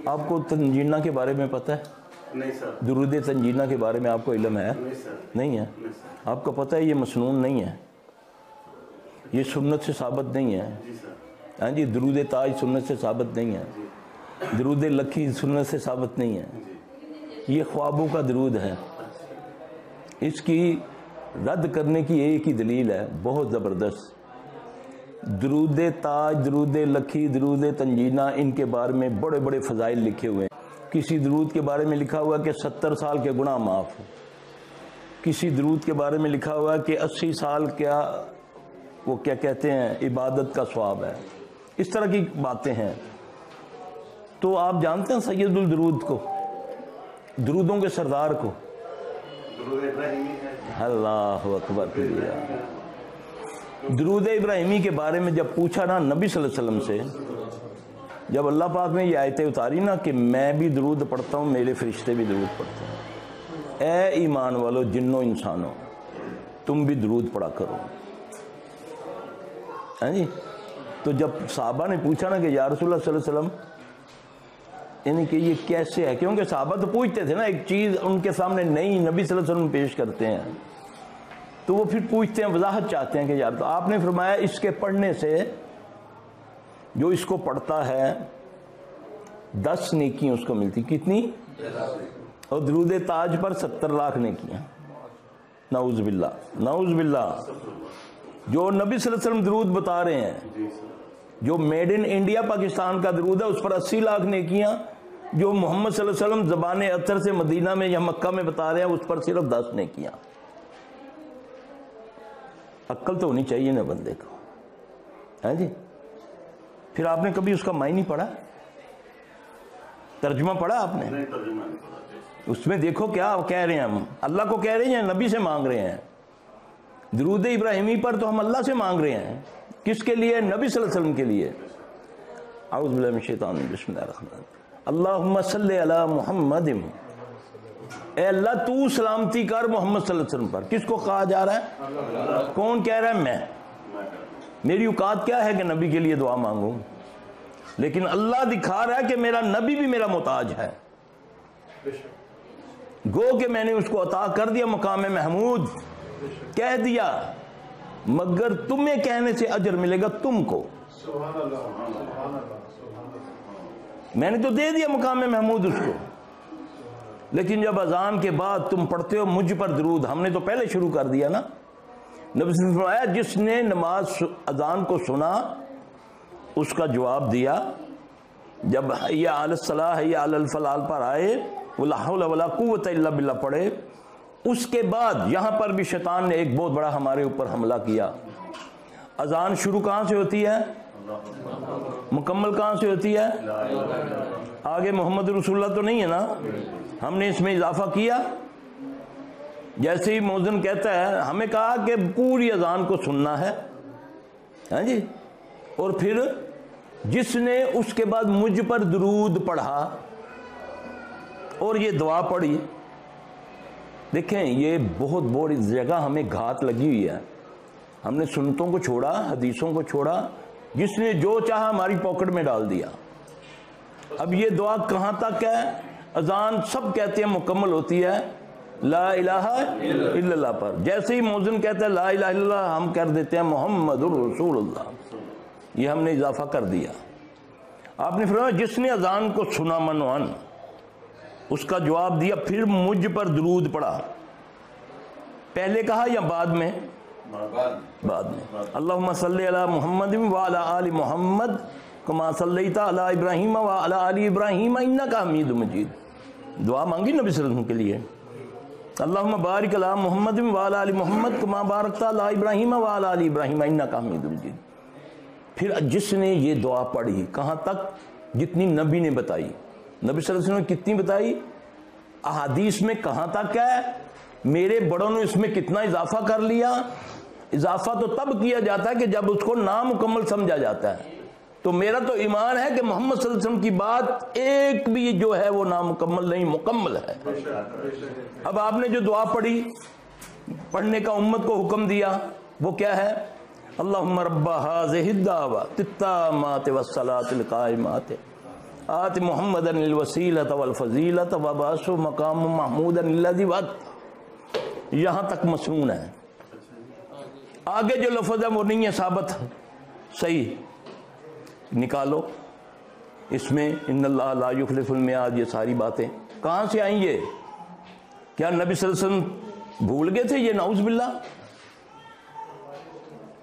آپ کو تنجینہ کے بارے میں پتہ ہے؟ نہیں سر. درود تنجینہ کے بارے میں آپ کو علم ہے؟ نہیں سر. نہیں ہے. آپ کو پتہ ہے یہ مسنون نہیں ہے، یہ سنت سے ثابت نہیں ہے. جی سر. ہاں جی، درود تاج سنت سے ثابت نہیں ہے، درود لکھی سنت سے ثابت نہیں ہے، یہ خوابوں کا درود ہے. اس کی رد کرنے کی ایک ہی دلیل ہے بہت زبردست. درود تاج، درود لکھی، درود تنجینہ، ان کے بارے میں بڑے بڑے فضائل لکھے ہوئے ہیں. کسی درود کے بارے میں لکھا ہوا کہ 70 سال کے گناہ معاف ہو، کسی درود کے بارے میں لکھا ہوا کہ 80 سال وہ کیا کہتے ہیں عبادت کا ثواب ہے. اس طرح کی باتیں ہیں. تو آپ جانتے ہیں سید الدرود کو، درودوں کے سردار کو؟ درود ابراہیمی ہے. اللہ اکبر. درود ابراہیمی کے بارے میں جب پوچھا نا نبی صلی اللہ علیہ وسلم سے، جب اللہ پاک نے یہ آیتیں اتاری نا کہ میں بھی درود پڑھتا ہوں، میرے فرشتے بھی درود پڑھتے ہیں، اے ایمان والو جنوں انسانوں تم بھی درود پڑھا کرو. ہاں جی. تو جب صحابہ نے پوچھا نا کہ یا رسول اللہ صلی اللہ علیہ وسلم، یعنی کہ یہ کیسے ہے، کیونکہ صحابہ تو پوچھتے تھے نا، ایک چیز ان کے سامنے نئی نبی صلی اللہ علیہ وسلم پیش کرتے ہیں تو وہ پھر پوچھتے ہیں، وضاحت چاہتے ہیں کہ یار. تو آپ نے فرمایا اس کے پڑھنے سے جو اس کو پڑھتا ہے 10 نیکیاں اس کو ملتی. کتنی؟ اور درود تاج پر 70 لاکھ نیکیاں. نعوذ باللہ، نعوذ باللہ. جو نبی صلی اللہ علیہ وسلم درود بتا رہے ہیں، جو میڈ ان انڈیا پاکستان کا درود ہے، اس پر 80 لاکھ نیکیاں. جو محمد صلی اللہ علیہ وسلم زبان اطہر سے مدینہ میں یا مکہ میں بتا رہے ہیں، اس پر صرف 10 نیکیاں. عقل تو ہونی چاہیے نا بندے کو. ہاں جی. پھر آپ نے کبھی اس کا معنی پڑھا؟ ترجمہ پڑھا آپ نے؟ نہیں ترجمہ نہیں پڑھا. اس میں دیکھو کیا کہہ رہے ہیں. ہم اللہ کو کہہ رہے ہیں، نبی سے مانگ رہے ہیں. درود ابراہیمی پر تو ہم اللہ سے مانگ رہے ہیں. کس کے لیے؟ نبی صلی اللہ علیہ وسلم کے لیے. اعوذ باللہ من الشیطان الرجیم، بسم اللہ الرحمن الرحیم. اللہم صلی علی محمد، اے اللہ تو سلامتی کر محمد صلی اللہ علیہ وسلم پر. کس کو کہا جا رہا ہے؟ کون کہہ رہا ہے؟ میں. میری اوقات کیا ہے کہ نبی کے لیے دعا مانگوں؟ لیکن اللہ دکھا رہا ہے کہ میرا نبی بھی میرا محتاج ہے. گو کہ میں نے اس کو عطا کر دیا مقام محمود، کہہ دیا، مگر تمہیں کہنے سے اجر ملے گا تم کو. میں نے تو دے دیا مقام محمود اس کو. لیکن جب اذان کے بعد تم پڑھتے ہو مجھ پر درود، ہم نے تو پہلے شروع کر دیا نا. نبی صلی اللہ علیہ وسلم فرمایا جس نے نماز اذان کو سنا اس کا جواب دیا. جب حی علی الصلاۃ حی علی الفلاح پر آئے، ولا حول ولا قوت الا باللہ پڑھے، اس کے بعد یہاں پر بھی شیطان نے ایک بہت بڑا ہمارے اوپر حملہ کیا. اذان شروع کہاں سے ہوتی ہے؟ مکمل کہاں سے ہوتی ہے؟ آگے محمد رسول اللہ تو نہیں ہے نا. ہم نے اس میں اضافہ کیا. جیسے ہی مؤذن کہتا ہے، ہمیں کہا کہ پوری اذان کو سننا ہے. ہاں جی. اور پھر جس نے اس کے بعد مجھ پر درود پڑھا اور یہ دعا پڑھی. دیکھیں یہ بہت بڑی جگہ ہمیں گھات لگی ہوئی ہے. ہم نے سنتوں کو چھوڑا، حدیثوں کو چھوڑا، جس نے جو چاہا ہماری پاکٹ میں ڈال دیا. اب یہ دعا کہاں تک ہے؟ اذان سب کہتے ہیں مکمل ہوتی ہے لا الہ الا اللہ پر. جیسے ہی مؤذن کہتا ہے لا الہ الا اللہ، ہم کر دیتے ہیں محمد رسول اللہ. یہ ہم نے اضافہ کر دیا. آپ نے فرمایا جس نے اذان کو سنا منوان، اس کا جواب دیا پھر مجھ پر درود پڑا. پہلے کہا یا بعد میں؟ بعد میں. اللہم صلی علی محمد وعلی آل محمد کما صلیت علی ابراہیم وعلی آل ابراہیم انک حمید مجید. دعا مانگی نبی صلی اللہ علیہ وسلم کے لیے. اللہم بارک علی محمد وعلی آل محمد کما بارکت علی ابراہیم وعلی آل ابراہیم انک حمید مجید. پھر جس نے یہ دعا پڑھی کہاں تک؟ جتنی نبی نے بتائی. نبی صلی اللہ علیہ وسلم نے کتنی بتائی؟ احادیث میں کہاں تک ہے؟ میرے بڑوں نے اس میں کتنا اضافہ کر لیا؟ اضافہ تو تب کیا جاتا ہے کہ جب اس کو نامکمل سمجھا جاتا ہے. تو میرا تو ایمان ہے کہ محمد صلی اللہ علیہ وسلم کی بات ایک بھی جو ہے وہ نامکمل نہیں، مکمل ہے. اب آپ نے جو دعا پڑھی، پڑھنے کا امت کو حکم دیا، وہ کیا ہے؟ اللہم رب ھذہ الدعوۃ التامۃ والصلاۃ القائمۃ آت محمدن الوسیلۃ والفضیلۃ وبعثہ مقام محمودا الذی وعدتہ، یہاں تک مسنون ہے. آگے جو لفظ ہے وہ نہیں ہے ثابت صحیح، نکالو اس میں ان اللہ لا یخلف المیعاد، یہ ساری باتیں کہاں سے آئیں؟ یہ کیا نبی صلی اللہ علیہ وسلم بھول گئے تھے؟ یہ نعوذ باللہ.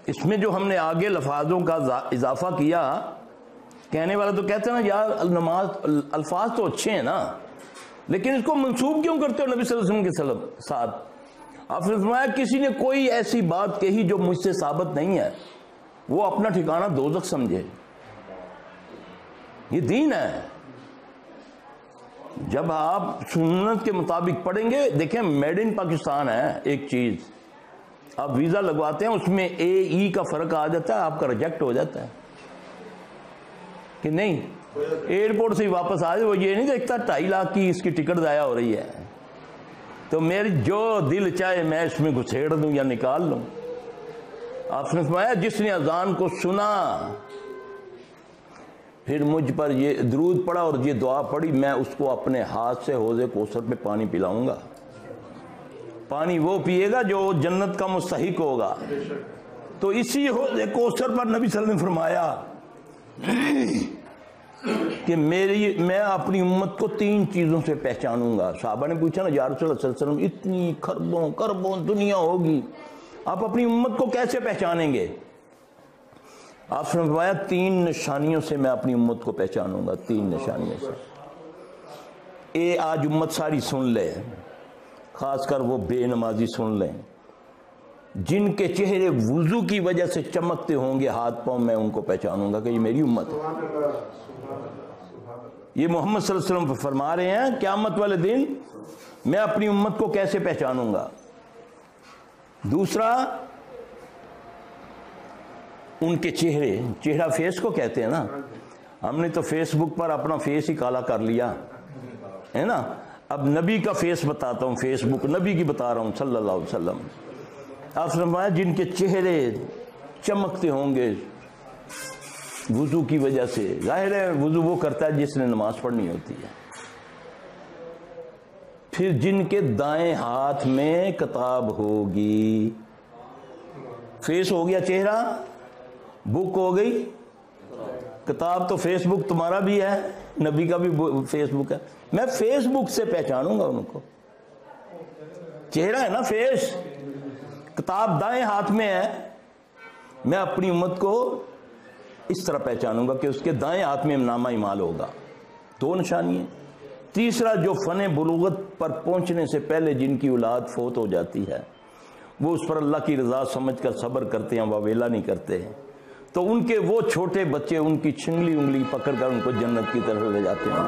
اس میں جو ہم نے آگے لفاظوں کا اضافہ کیا، کہنے والا تو کہتے ہیں نا یار نماز الفاظ تو اچھے ہیں نا، لیکن اس کو منسوب کیوں کرتے ہو نبی صلی اللہ علیہ وسلم کے ساتھ؟ آپ نے فرمایا کسی نے کوئی ایسی بات کہی جو مجھ سے ثابت نہیں ہے، وہ اپنا ٹھکانہ دوزخ سمجھے. یہ دین ہے. جب آپ سنت کے مطابق پڑھیں گے، دیکھیں میڈ ان پاکستان ہے ایک چیز، آپ ویزا لگواتے ہیں اس میں اے ای کا فرق آ جاتا ہے، آپ کا ریجیکٹ ہو جاتا ہے کہ نہیں. ایئرپورٹ سے ہی واپس آ جائے، وہ یہ نہیں دیکھتا 2.5 لاکھ کی اس کی ٹکٹ ضائع ہو رہی ہے، تو میری جو دل چاہے میں اس میں گھسیڑ دوں یا نکال لوں. آپ نے فرمایا جس نے اذان کو سنا پھر مجھ پر یہ درود پڑھا اور یہ دعا پڑھی، میں اس کو اپنے ہاتھ سے حوض کوثر پہ پانی پلاؤں گا. پانی وہ پیے گا جو جنت کا مستحق ہوگا. تو اسی حوض کوثر پر نبی صلی اللہ علیہ وسلم نے فرمایا کہ میں اپنی امت کو 3 چیزوں سے پہچانوں گا. صحابہ نے پوچھا نا یا رسول اللہ صلی اللہ علیہ وسلم اتنی کربوں دنیا ہوگی، آپ اپنی امت کو کیسے پہچانیں گے؟ آپ نے فرمایا 3 نشانیوں سے میں اپنی امت کو پہچانوں گا. 3 نشانیوں سے. آج امت ساری سن لے، خاص کر وہ بے نمازی سن لیں جن کے چہرے وضو کی وجہ سے چمکتے ہوں گے ہاتھ پاؤں، میں ان کو پہچانوں گا کہ یہ میری امت ہے. یہ محمد صلی اللہ علیہ وسلم فرما رہے ہیں قیامت والے دن میں اپنی امت کو کیسے پہچانوں گا. دوسرا، ان کے چہرہ فیس کو کہتے ہیں نا، ہم نے تو فیس بک پر اپنا فیس ہی کالا کر لیا ہے نا. اب نبی کا فیس بتاتا ہوں، فیس بک نبی کی بتا رہا ہوں صلی اللہ علیہ وسلم. آپ نے فرمایا جن کے چہرے چمکتے ہوں گے وضو کی وجہ سے. ظاہر ہے وضو وہ کرتا ہے جس نے نماز پڑھنی ہوتی ہے. پھر جن کے دائیں ہاتھ میں کتاب ہوگی. فیس ہو گیا چہرہ، بک ہو گئی کتاب. تو فیس بک تمہارا بھی ہے، نبی کا بھی فیس بک ہے. میں فیس بک سے پہچانوں گا ان کو. چہرہ ہے نا فیس، کتاب دائیں ہاتھ میں ہے، میں اپنی امت کو اس طرح پہچانوں گا کہ اس کے دائیں ہاتھ میں نامہ اعمال ہوگا. 2 نشانی ہیں. تیسرا، جو فن بلوغت پر پہنچنے سے پہلے جن کی اولاد فوت ہو جاتی ہے، وہ اس پر اللہ کی رضا سمجھ کر صبر کرتے ہیں، واویلا نہیں کرتے، تو ان کے وہ چھوٹے بچے ان کی چھنگلی انگلی پکڑ کر ان کو جنت کی طرف لے جاتے ہیں.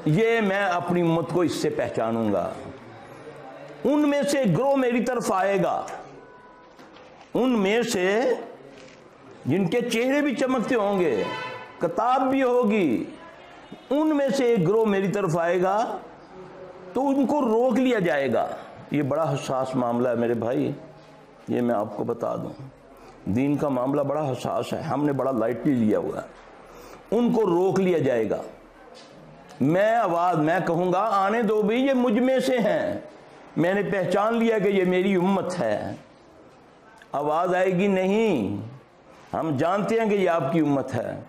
یہ میں اپنی امت کو اس سے پہچانوں گا. ان میں سے گروہ میری طرف آئے گا، ان میں سے جن کے چہرے بھی چمکتے ہوں گے، کتاب بھی ہوگی، ان میں سے ایک گروہ میری طرف آئے گا تو ان کو روک لیا جائے گا. یہ بڑا حساس معاملہ ہے میرے بھائی، یہ میں آپ کو بتا دوں. دین کا معاملہ بڑا حساس ہے، ہم نے بڑا لائٹلی لیا ہوا ہے. ان کو روک لیا جائے گا. میں کہوں گا آنے دو بھی، یہ مجھ میں سے ہیں، میں نے پہچان لیا کہ یہ میری امت ہے. آواز آئے گی نہیں، ہم جانتے ہیں کہ یہ آپ کی امت ہے،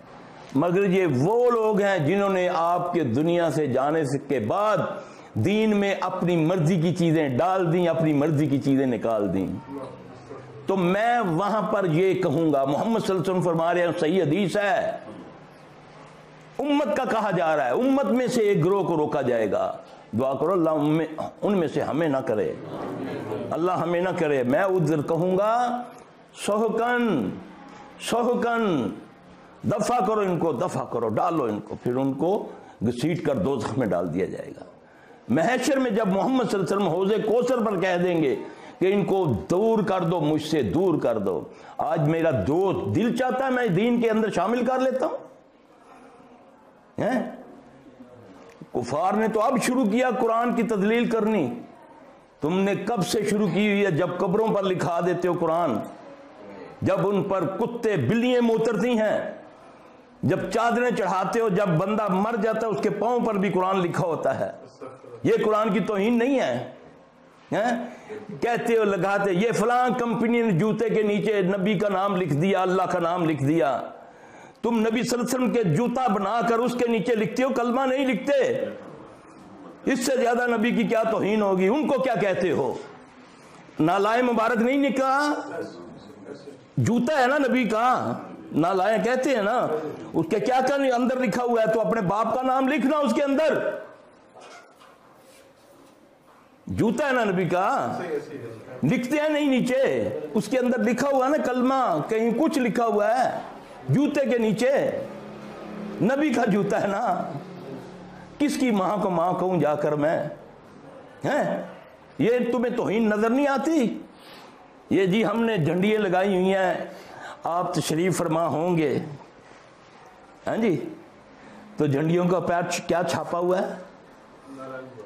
مگر یہ وہ لوگ ہیں جنہوں نے آپ کے دنیا سے جانے کے بعد دین میں اپنی مرضی کی چیزیں ڈال دیں، اپنی مرضی کی چیزیں نکال دیں. تو میں وہاں پر یہ کہوں گا، محمد صلی اللہ علیہ وسلم فرما رہے ہیں، صحیح حدیث ہے، امت کا کہا جا رہا ہے، امت میں سے ایک گروہ کو روکا جائے گا. دعا کرو اللہ ان میں سے ہمیں نہ کرے، اللہ ہمیں نہ کرے. میں ادھر کہوں گا سحقن دفع کرو ان کو، دفع کرو، ڈالو ان کو. پھر ان کو گھسیٹ کر دوزخ میں ڈال دیا جائے گا. محشر میں جب محمد صلی اللہ علیہ وسلم حوض کوثر پر کہہ دیں گے کہ ان کو دور کر دو، مجھ سے دور کر دو، آج میرا دوست دل چاہتا ہے میں دین کے اندر شامل کر لیتا ہوں. کفار نے تو اب شروع کیا قرآن کی تدلیل کرنی. تم نے کب سے شروع کی ہوئی ہے؟ جب قبروں پر لکھا دیتے ہو قرآن، جب ان پر کتے بلیاں موترتی ہیں، جب چادریں چڑھاتے ہو، جب بندہ مر جاتا ہے اس کے پاؤں پر بھی قرآن لکھا ہوتا ہے. یہ قرآن کی توہین نہیں ہے؟ کہتے ہو لگاتے یہ فلاں کمپنی نے جوتے کے نیچے نبی کا نام لکھ دیا، اللہ کا نام لکھ دیا. تم نبی صلی اللہ علیہ وسلم کے جوتا بنا کر اس کے نیچے لکھتے ہو، کلمہ نہیں لکھتے. اس سے زیادہ نبی کی کیا توہین ہوگی؟ ان کو کیا کہتے ہو؟ نالائے مبارک نہیں نکلا، جوتا ہے نا نبی کا، نالائے کہتے ہیں نا. اس کے کیا کیا اندر لکھا ہوا ہے؟ تو اپنے باپ کا نام لکھنا اس کے اندر. جوتا ہے نا نبی کا، لکھتے ہیں نہیں نیچے، اس کے اندر لکھا ہوا ہے نا کلمہ. کہیں کچھ لکھا ہوا ہے جوتے کے نیچے؟ نبی کا جوتا ہے نا. کس کی ماں کو ماں کہوں جا کر میں؟ یہ تمہیں توہین نظر نہیں آتی؟ یہ جی ہم نے جھنڈیاں لگائی ہوئی ہیں، آپ تشریف فرما ہوں گے، ہاں جی، تو جھنڈیوں کا پیر کیا چھاپا ہوا ہے؟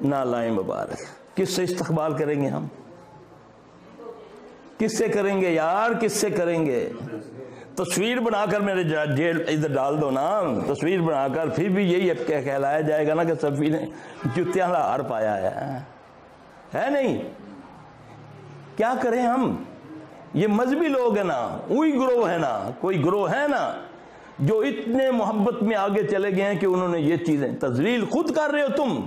نالائے مبارک. کس سے استقبال کریں گے ہم؟ کس سے کریں گے یار؟ کس سے کریں گے؟ تصویر بنا کر میرے جیل ادھر ڈال دو نا، تصویر بنا کر، پھر بھی یہی کہلایا جائے گا نا کہ صفی نے جوتیاں کا ہار پایا ہے نہیں؟ کیا کریں ہم؟ یہ مذہبی لوگ ہیں نا، وہی گروہ ہے نا، کوئی گروہ ہے نا جو اتنے محبت میں آگے چلے گئے ہیں کہ انہوں نے یہ چیزیں. تذلیل خود کر رہے ہو تم.